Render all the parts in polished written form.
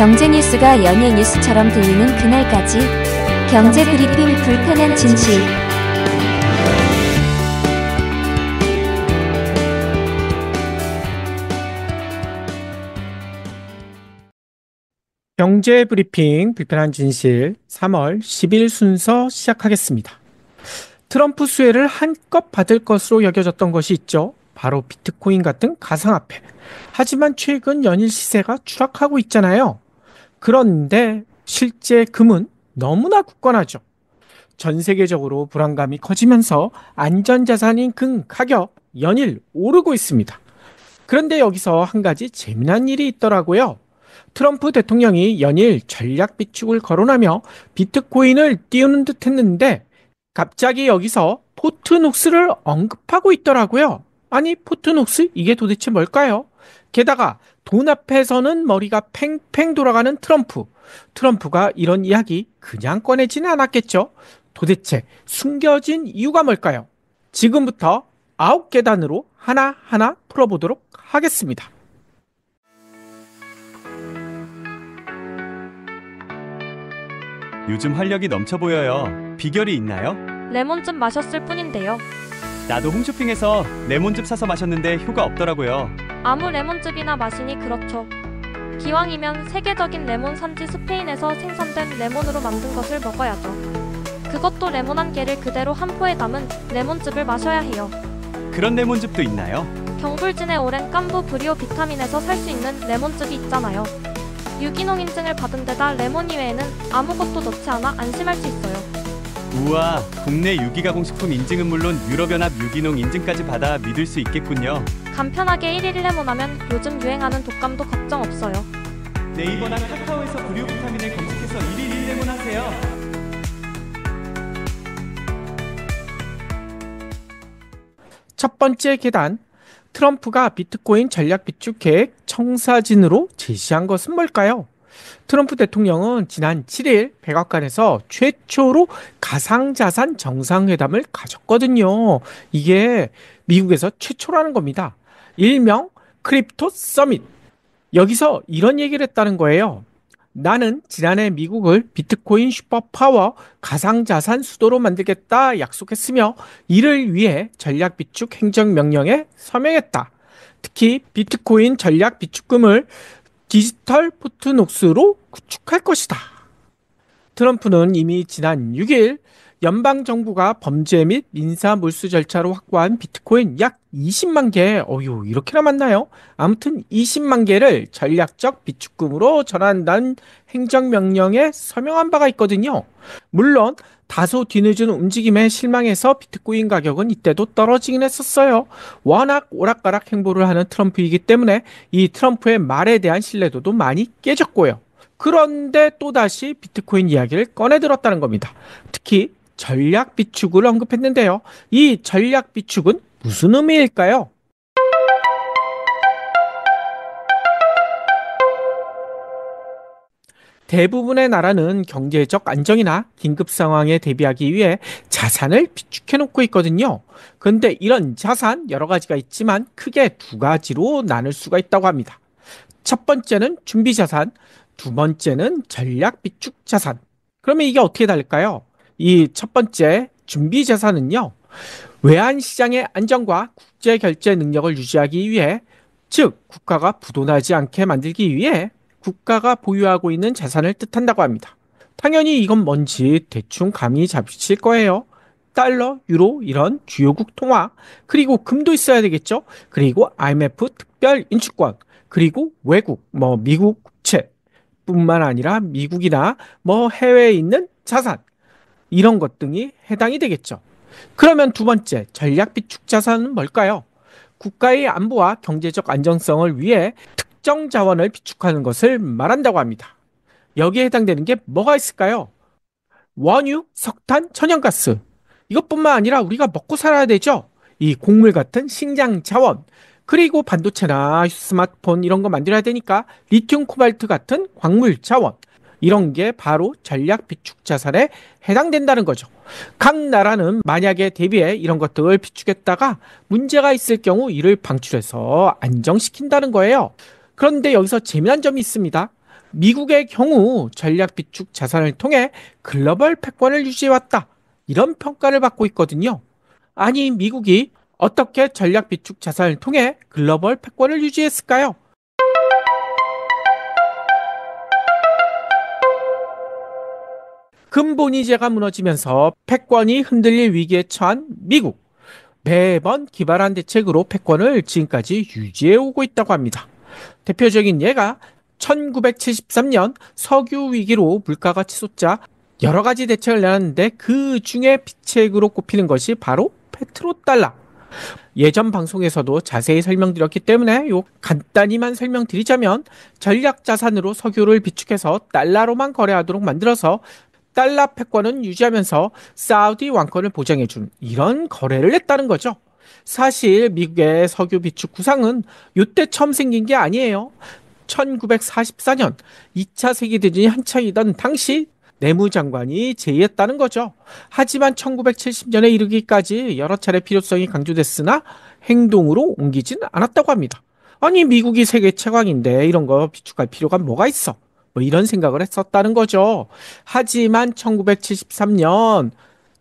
경제 뉴스가 연예 뉴스처럼 들리는 그날까지 경제 브리핑 불편한 진실. 경제 브리핑 불편한 진실 3월 10일 순서 시작하겠습니다. 트럼프 수혜를 한껏 받을 것으로 여겨졌던 것이 있죠. 바로 비트코인 같은 가상화폐. 하지만 최근 연일 시세가 추락하고 있잖아요. 그런데 실제 금은 너무나 굳건하죠. 전 세계적으로 불안감이 커지면서 안전자산인 금 가격 연일 오르고 있습니다. 그런데 여기서 한 가지 재미난 일이 있더라고요. 트럼프 대통령이 연일 전략 비축을 거론하며 비트코인을 띄우는 듯 했는데 갑자기 여기서 포트녹스를 언급하고 있더라고요. 아니, 포트녹스 이게 도대체 뭘까요? 게다가 돈 앞에서는 머리가 팽팽 돌아가는 트럼프. 트럼프가 이런 이야기 그냥 꺼내지는 않았겠죠? 도대체 숨겨진 이유가 뭘까요? 지금부터 9계단으로 하나하나 풀어보도록 하겠습니다. 요즘 활력이 넘쳐 보여요. 비결이 있나요? 레몬즙 마셨을 뿐인데요. 나도 홈쇼핑에서 레몬즙 사서 마셨는데 효과 없더라고요. 아무 레몬즙이나 마시니 그렇죠. 기왕이면 세계적인 레몬 산지 스페인에서 생산된 레몬으로 만든 것을 먹어야죠. 그것도 레몬 한 개를 그대로 한 포에 담은 레몬즙을 마셔야 해요. 그런 레몬즙도 있나요? 경불진의 오랜 깐부 브리오 비타민에서 살 수 있는 레몬즙이 있잖아요. 유기농 인증을 받은 데다 레몬 이외에는 아무것도 넣지 않아 안심할 수 있어요. 우와, 국내 유기가공식품 인증은 물론 유럽연합 유기농 인증까지 받아 믿을 수 있겠군요. 간편하게 1일 레몬하면 요즘 유행하는 독감도 걱정 없어요. 네이버나 카카오에서 브리오 비타민을 검색해서 1일 1레몬 하세요. 첫 번째 계단, 트럼프가 비트코인 전략 비축 계획 청사진으로 제시한 것은 뭘까요? 트럼프 대통령은 지난 7일 백악관에서 최초로 가상자산 정상회담을 가졌거든요. 이게 미국에서 최초라는 겁니다. 일명 크립토 서밋. 여기서 이런 얘기를 했다는 거예요. 나는 지난해 미국을 비트코인 슈퍼파워 가상자산 수도로 만들겠다 약속했으며 이를 위해 전략 비축 행정명령에 서명했다. 특히 비트코인 전략 비축금을 디지털 포트녹스로 구축할 것이다. 트럼프는 이미 지난 6일 연방정부가 범죄 및 민사 몰수 절차로 확보한 비트코인 약 20만 개, 이렇게나 많나요? 아무튼 20만 개를 전략적 비축금으로 전환한다는 행정명령에 서명한 바가 있거든요. 물론 다소 뒤늦은 움직임에 실망해서 비트코인 가격은 이때도 떨어지긴 했었어요. 워낙 오락가락 행보를 하는 트럼프이기 때문에 이 트럼프의 말에 대한 신뢰도도 많이 깨졌고요. 그런데 또다시 비트코인 이야기를 꺼내들었다는 겁니다. 특히 전략 비축을 언급했는데요. 이 전략 비축은 무슨 의미일까요? 대부분의 나라는 경제적 안정이나 긴급 상황에 대비하기 위해 자산을 비축해 놓고 있거든요. 그런데 이런 자산 여러 가지가 있지만 크게 두 가지로 나눌 수가 있다고 합니다. 첫 번째는 준비 자산, 두 번째는 전략 비축 자산. 그러면 이게 어떻게 다를까요? 이 첫 번째 준비 자산은요, 외환 시장의 안정과 국제 결제 능력을 유지하기 위해, 즉 국가가 부도나지 않게 만들기 위해 국가가 보유하고 있는 자산을 뜻한다고 합니다. 당연히 이건 뭔지 대충 감이 잡히실 거예요. 달러, 유로 이런 주요국 통화, 그리고 금도 있어야 되겠죠. 그리고 IMF 특별 인축권, 그리고 외국, 미국 국채 뿐만 아니라 미국이나 해외에 있는 자산, 이런 것 등이 해당이 되겠죠. 그러면 두 번째 전략 비축 자산은 뭘까요? 국가의 안보와 경제적 안정성을 위해 특정 자원을 비축하는 것을 말한다고 합니다. 여기에 해당되는 게 뭐가 있을까요? 원유, 석탄, 천연가스. 이것뿐만 아니라 우리가 먹고 살아야 되죠. 이 곡물 같은 식량 자원, 그리고 반도체나 스마트폰 이런 거 만들어야 되니까 리튬, 코발트 같은 광물 자원, 이런 게 바로 전략 비축 자산에 해당된다는 거죠. 각 나라는 만약에 대비해 이런 것들을 비축했다가 문제가 있을 경우 이를 방출해서 안정시킨다는 거예요. 그런데 여기서 재미난 점이 있습니다. 미국의 경우 전략 비축 자산을 통해 글로벌 패권을 유지해왔다. 이런 평가를 받고 있거든요. 아니, 미국이 어떻게 전략 비축 자산을 통해 글로벌 패권을 유지했을까요? 근본이제가 무너지면서 패권이 흔들릴 위기에 처한 미국. 매번 기발한 대책으로 패권을 지금까지 유지해오고 있다고 합니다. 대표적인 예가 1973년 석유 위기로 물가가 치솟자 여러 가지 대책을 내놨는데 그 중에 비책으로 꼽히는 것이 바로 페트로달러. 예전 방송에서도 자세히 설명드렸기 때문에 간단히만 설명드리자면 전략 자산으로 석유를 비축해서 달러로만 거래하도록 만들어서 달러 패권은 유지하면서 사우디 왕권을 보장해준 이런 거래를 했다는 거죠. 사실 미국의 석유 비축 구상은 이때 처음 생긴 게 아니에요. 1944년 2차 세계대전이 한창이던 당시 내무장관이 제의했다는 거죠. 하지만 1970년에 이르기까지 여러 차례 필요성이 강조됐으나 행동으로 옮기진 않았다고 합니다. 아니, 미국이 세계 최강인데 이런 거 비축할 필요가 뭐가 있어? 뭐 이런 생각을 했었다는 거죠. 하지만 1973년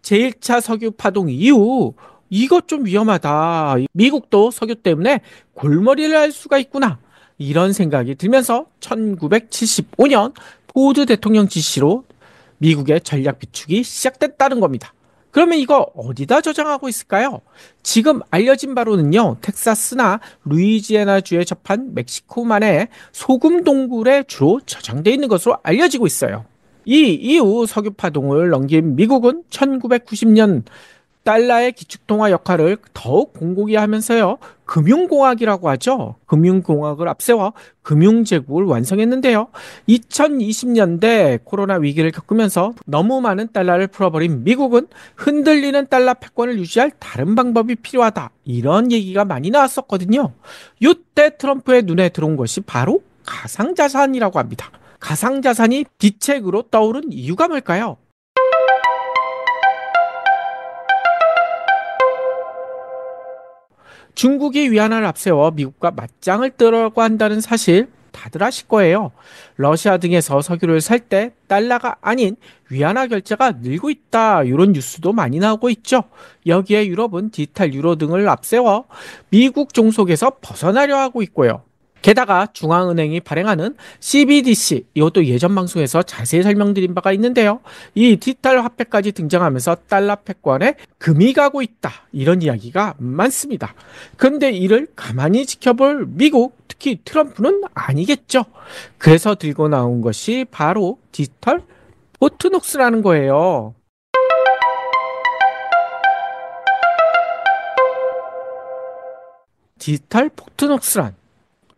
제1차 석유 파동 이후 이것 좀 위험하다. 미국도 석유 때문에 골머리를 할 수가 있구나. 이런 생각이 들면서 1975년 포드 대통령 지시로 미국의 전략 비축이 시작됐다는 겁니다. 그러면 이거 어디다 저장하고 있을까요? 지금 알려진 바로는요, 텍사스나 루이지애나주에 접한 멕시코만의 소금 동굴에 주로 저장되어 있는 것으로 알려지고 있어요. 이 이후 석유 파동을 넘긴 미국은 1990년 달러의 기축통화 역할을 더욱 공고히 하면서요, 금융공학이라고 하죠. 금융공학을 앞세워 금융제국을 완성했는데요. 2020년대 코로나 위기를 겪으면서 너무 많은 달러를 풀어버린 미국은 흔들리는 달러 패권을 유지할 다른 방법이 필요하다. 이런 얘기가 많이 나왔었거든요. 이때 트럼프의 눈에 들어온 것이 바로 가상자산이라고 합니다. 가상자산이 비책으로 떠오른 이유가 뭘까요? 중국이 위안화를 앞세워 미국과 맞짱을 뜨려고 한다는 사실 다들 아실 거예요. 러시아 등에서 석유를 살 때 달러가 아닌 위안화 결제가 늘고 있다. 이런 뉴스도 많이 나오고 있죠. 여기에 유럽은 디지털 유로 등을 앞세워 미국 종속에서 벗어나려 하고 있고요. 게다가 중앙은행이 발행하는 CBDC, 이것도 예전 방송에서 자세히 설명드린 바가 있는데요. 이 디지털 화폐까지 등장하면서 달러 패권에 금이 가고 있다. 이런 이야기가 많습니다. 그런데 이를 가만히 지켜볼 미국, 특히 트럼프는 아니겠죠. 그래서 들고 나온 것이 바로 디지털 포트녹스라는 거예요. 디지털 포트녹스란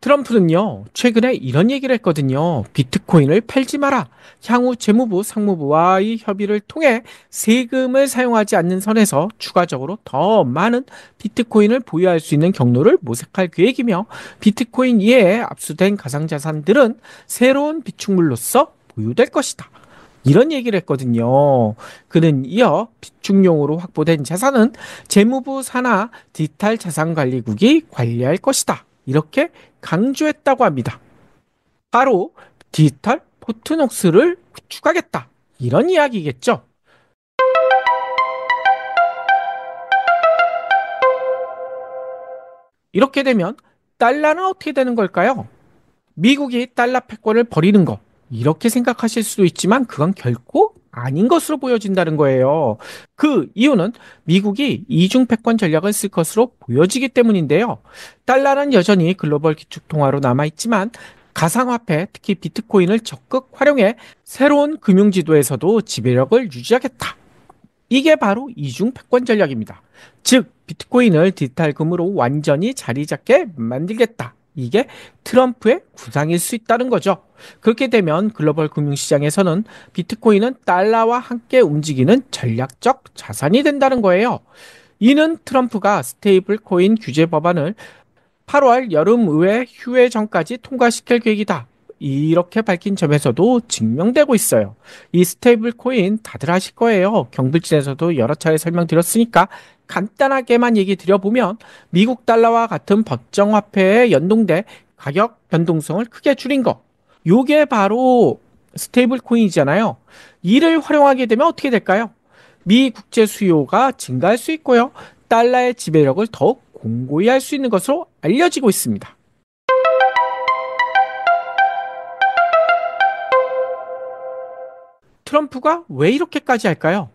트럼프는요, 최근에 이런 얘기를 했거든요. 비트코인을 팔지 마라. 향후 재무부, 상무부와의 협의를 통해 세금을 사용하지 않는 선에서 추가적으로 더 많은 비트코인을 보유할 수 있는 경로를 모색할 계획이며, 비트코인 이외에 압수된 가상자산들은 새로운 비축물로서 보유될 것이다. 이런 얘기를 했거든요. 그는 이어 비축용으로 확보된 자산은 재무부 산하 디지털 자산관리국이 관리할 것이다. 이렇게 강조했다고 합니다. 바로 디지털 포트녹스를 구축하겠다. 이런 이야기겠죠. 이렇게 되면 달러는 어떻게 되는 걸까요? 미국이 달러 패권을 버리는 거, 이렇게 생각하실 수도 있지만 그건 결코 아닌 것으로 보여진다는 거예요. 그 이유는 미국이 이중 패권 전략을 쓸 것으로 보여지기 때문인데요. 달러는 여전히 글로벌 기축통화로 남아있지만 가상화폐, 특히 비트코인을 적극 활용해 새로운 금융지도에서도 지배력을 유지하겠다. 이게 바로 이중 패권 전략입니다. 즉, 비트코인을 디지털 금으로 완전히 자리 잡게 만들겠다. 이게 트럼프의 구상일 수 있다는 거죠. 그렇게 되면 글로벌 금융시장에서는 비트코인은 달러와 함께 움직이는 전략적 자산이 된다는 거예요. 이는 트럼프가 스테이블 코인 규제 법안을 8월 여름의회 휴회 전까지 통과시킬 계획이다. 이렇게 밝힌 점에서도 증명되고 있어요. 이 스테이블 코인 다들 아실 거예요. 경불진에서도 여러 차례 설명드렸으니까 간단하게만 얘기 드려보면 미국 달러와 같은 법정 화폐에 연동돼 가격 변동성을 크게 줄인 거. 요게 바로 스테이블 코인이잖아요. 이를 활용하게 되면 어떻게 될까요? 미 국제 수요가 증가할 수 있고요. 달러의 지배력을 더욱 공고히 할 수 있는 것으로 알려지고 있습니다. 트럼프가 왜 이렇게까지 할까요?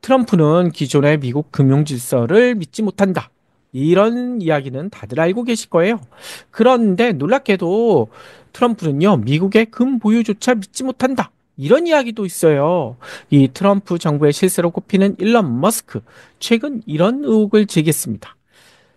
트럼프는 기존의 미국 금융 질서를 믿지 못한다. 이런 이야기는 다들 알고 계실 거예요. 그런데 놀랍게도 트럼프는요, 미국의 금 보유조차 믿지 못한다. 이런 이야기도 있어요. 이 트럼프 정부의 실세로 꼽히는 일론 머스크, 최근 이런 의혹을 제기했습니다.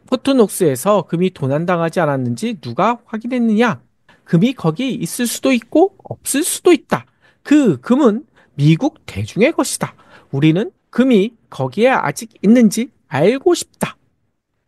포트녹스에서 금이 도난당하지 않았는지 누가 확인했느냐? 금이 거기 있을 수도 있고 없을 수도 있다. 그 금은 미국 대중의 것이다. 우리는 금이 거기에 아직 있는지 알고 싶다.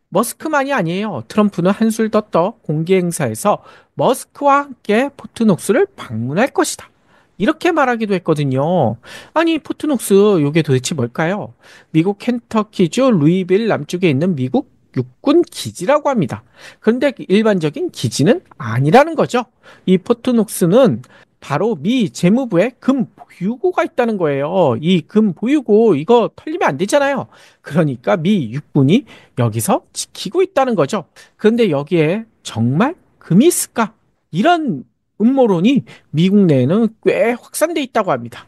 머스크만이 아니에요. 트럼프는 한술 더 떠 공개 행사에서 머스크와 함께 포트녹스를 방문할 것이다. 이렇게 말하기도 했거든요. 아니, 포트녹스 이게 도대체 뭘까요? 미국 켄터키주 루이빌 남쪽에 있는 미국 육군 기지라고 합니다. 그런데 일반적인 기지는 아니라는 거죠. 이 포트녹스는 바로 미 재무부에 금 보유고가 있다는 거예요. 이 금 보유고 이거 털리면 안 되잖아요. 그러니까 미 육군이 여기서 지키고 있다는 거죠. 그런데 여기에 정말 금이 있을까? 이런 음모론이 미국 내에는 꽤 확산돼 있다고 합니다.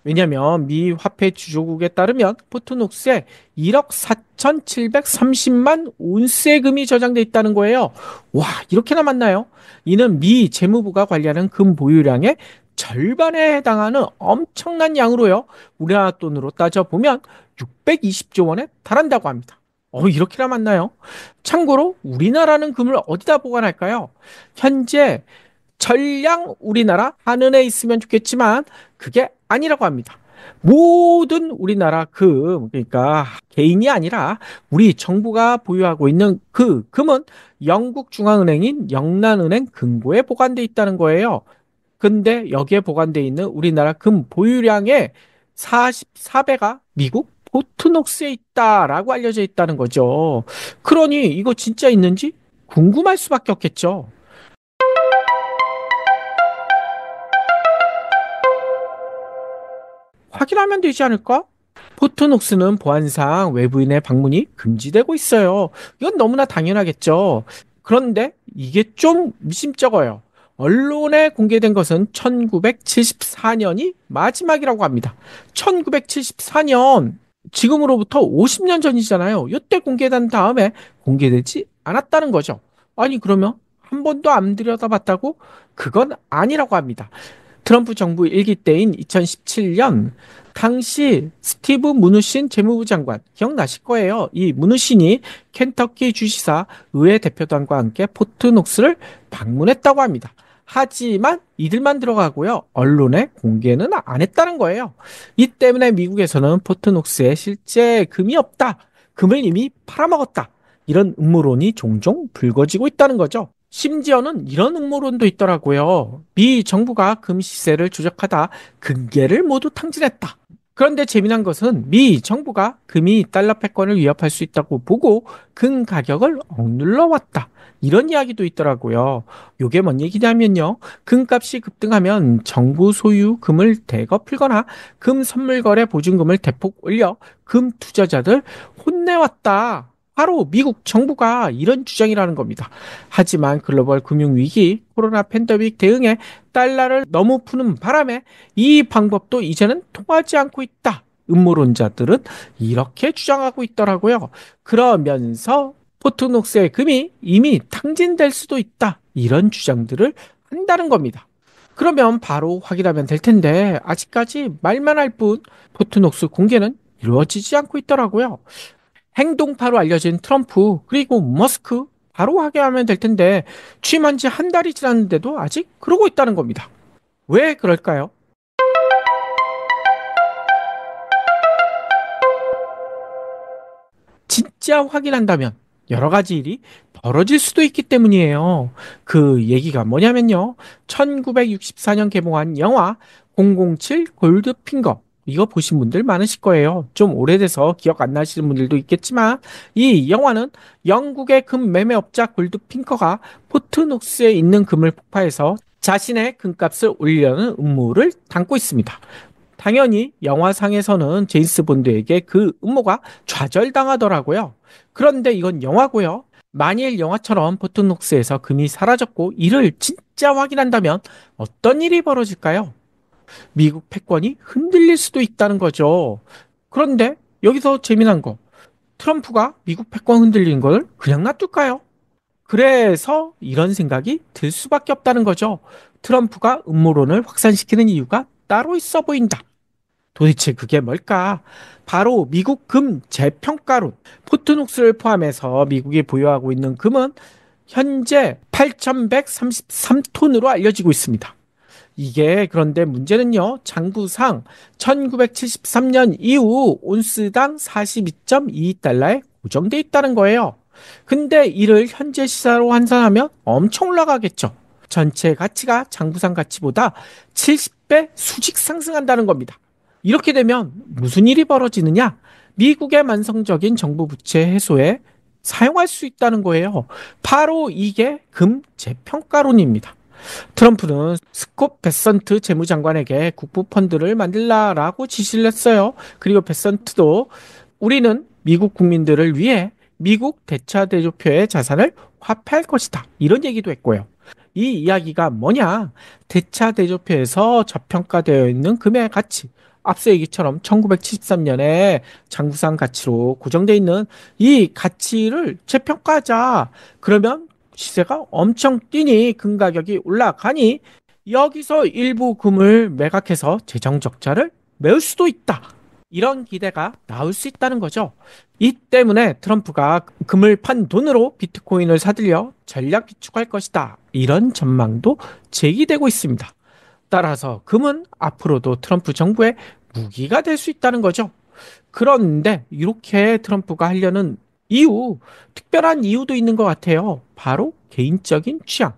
왜냐하면 미 화폐 주조국에 따르면 포트녹스에 1억 4,730만 온스의 금이 저장돼 있다는 거예요. 와, 이렇게나 많나요? 이는 미 재무부가 관리하는 금 보유량의 절반에 해당하는 엄청난 양으로요. 우리나라 돈으로 따져보면 620조 원에 달한다고 합니다. 이렇게나 많나요? 참고로 우리나라는 금을 어디다 보관할까요? 현재 전량 우리나라 한은에 있으면 좋겠지만 그게 아니라고 합니다. 모든 우리나라 금, 그러니까 개인이 아니라 우리 정부가 보유하고 있는 그 금은 영국 중앙은행인 영란은행 금고에 보관돼 있다는 거예요. 근데 여기에 보관돼 있는 우리나라 금 보유량의 44배가 미국 포트녹스에 있다라고 알려져 있다는 거죠. 그러니 이거 진짜 있는지 궁금할 수밖에 없겠죠. 확인하면 되지 않을까? 포트녹스는 보안상 외부인의 방문이 금지되고 있어요. 이건 너무나 당연하겠죠. 그런데 이게 좀 미심쩍어요. 언론에 공개된 것은 1974년이 마지막이라고 합니다. 1974년, 지금으로부터 50년 전이잖아요. 이때 공개된 다음에 공개되지 않았다는 거죠. 아니, 그러면 한 번도 안 들여다봤다고? 그건 아니라고 합니다. 트럼프 정부 1기 때인 2017년 당시 스티브 무누신 재무부 장관 기억나실 거예요. 이 무누신이 켄터키 주지사 의회 대표단과 함께 포트녹스를 방문했다고 합니다. 하지만 이들만 들어가고요. 언론에 공개는 안 했다는 거예요. 이 때문에 미국에서는 포트녹스에 실제 금이 없다. 금을 이미 팔아먹었다. 이런 음모론이 종종 불거지고 있다는 거죠. 심지어는 이런 음모론도 있더라고요. 미 정부가 금 시세를 조작하다 금괴를 모두 탕진했다. 그런데 재미난 것은 미 정부가 금이 달러 패권을 위협할 수 있다고 보고 금 가격을 억눌러 왔다. 이런 이야기도 있더라고요. 요게 뭔 얘기냐면요. 금값이 급등하면 정부 소유 금을 대거 풀거나 금 선물 거래 보증금을 대폭 올려 금 투자자들 혼내왔다. 바로 미국 정부가 이런 주장이라는 겁니다. 하지만 글로벌 금융위기, 코로나 팬데믹 대응에 달러를 너무 푸는 바람에 이 방법도 이제는 통하지 않고 있다. 음모론자들은 이렇게 주장하고 있더라고요. 그러면서 포트녹스의 금이 이미 탕진될 수도 있다. 이런 주장들을 한다는 겁니다. 그러면 바로 확인하면 될 텐데 아직까지 말만 할 뿐 포트녹스 공개는 이루어지지 않고 있더라고요. 행동파로 알려진 트럼프 그리고 머스크 바로 확인하면 될 텐데 취임한 지 한 달이 지났는데도 아직 그러고 있다는 겁니다. 왜 그럴까요? 진짜 확인한다면 여러 가지 일이 벌어질 수도 있기 때문이에요. 그 얘기가 뭐냐면요. 1964년 개봉한 영화 007 골드핑거. 이거 보신 분들 많으실 거예요. 좀 오래돼서 기억 안 나시는 분들도 있겠지만 이 영화는 영국의 금 매매업자 골드핑커가 포트녹스에 있는 금을 폭파해서 자신의 금값을 올리려는 음모를 담고 있습니다. 당연히 영화상에서는 제임스 본드에게 그 음모가 좌절당하더라고요. 그런데 이건 영화고요. 만일 영화처럼 포트녹스에서 금이 사라졌고 이를 진짜 확인한다면 어떤 일이 벌어질까요? 미국 패권이 흔들릴 수도 있다는 거죠. 그런데 여기서 재미난 거, 트럼프가 미국 패권 흔들리는 걸 그냥 놔둘까요? 그래서 이런 생각이 들 수밖에 없다는 거죠. 트럼프가 음모론을 확산시키는 이유가 따로 있어 보인다. 도대체 그게 뭘까? 바로 미국 금 재평가론. 포트녹스를 포함해서 미국이 보유하고 있는 금은 현재 8,133톤으로 알려지고 있습니다. 이게 그런데 문제는요, 장부상 1973년 이후 온스당 42.22달러에 고정돼 있다는 거예요. 근데 이를 현재 시사로 환산하면 엄청 올라가겠죠. 전체 가치가 장부상 가치보다 70배 수직 상승한다는 겁니다. 이렇게 되면 무슨 일이 벌어지느냐? 미국의 만성적인 정부 부채 해소에 사용할 수 있다는 거예요. 바로 이게 금 재평가론입니다. 트럼프는 스콧 베선트 재무장관에게 국부펀드를 만들라라고 지시를 했어요. 그리고 베선트도 우리는 미국 국민들을 위해 미국 대차대조표의 자산을 화폐할 것이다. 이런 얘기도 했고요. 이 이야기가 뭐냐? 대차대조표에서 저평가되어 있는 금의 가치, 앞서 얘기처럼 1973년에 장부상 가치로 고정되어 있는 이 가치를 재평가하자. 그러면 시세가 엄청 뛰니 금 가격이 올라가니 여기서 일부 금을 매각해서 재정 적자를 메울 수도 있다. 이런 기대가 나올 수 있다는 거죠. 이 때문에 트럼프가 금을 판 돈으로 비트코인을 사들여 전략 비축할 것이다. 이런 전망도 제기되고 있습니다. 따라서 금은 앞으로도 트럼프 정부의 무기가 될 수 있다는 거죠. 그런데 이렇게 트럼프가 하려는 이유, 특별한 이유도 있는 것 같아요. 바로 개인적인 취향.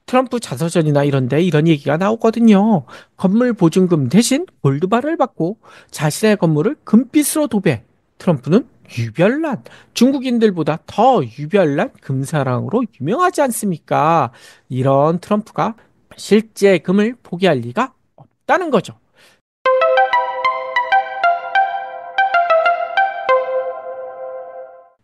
트럼프 자서전이나 이런데 이런 얘기가 나오거든요. 건물 보증금 대신 골드바를 받고 자신의 건물을 금빛으로 도배. 트럼프는 유별난, 중국인들보다 더 유별난 금사랑으로 유명하지 않습니까? 이런 트럼프가 실제 금을 포기할 리가 없다는 거죠.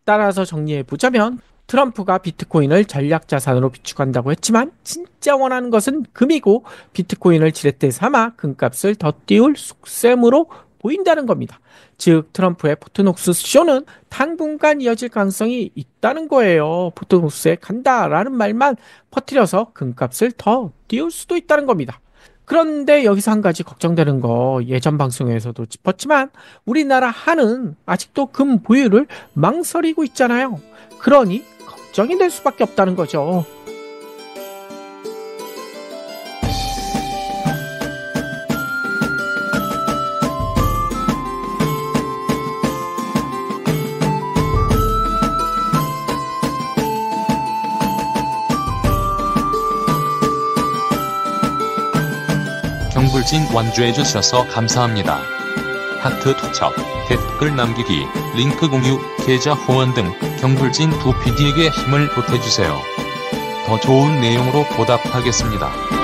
따라서 정리해보자면 트럼프가 비트코인을 전략자산으로 비축한다고 했지만 진짜 원하는 것은 금이고 비트코인을 지렛대 삼아 금값을 더 띄울 속셈으로 보인다는 겁니다. 즉 트럼프의 포트녹스 쇼는 당분간 이어질 가능성이 있다는 거예요. 포트녹스에 간다라는 말만 퍼뜨려서 금값을 더 띄울 수도 있다는 겁니다. 그런데 여기서 한 가지 걱정되는 거 예전 방송에서도 짚었지만 우리나라 한은 아직도 금 보유를 망설이고 있잖아요. 그러니 걱정이 될 수밖에 없다는 거죠. 경불진 완주해 주셔서 감사합니다. 하트 투척, 댓글 남기기, 링크 공유, 계좌 후원 등 경불진 2PD에게 힘을 보태주세요. 더 좋은 내용으로 보답하겠습니다.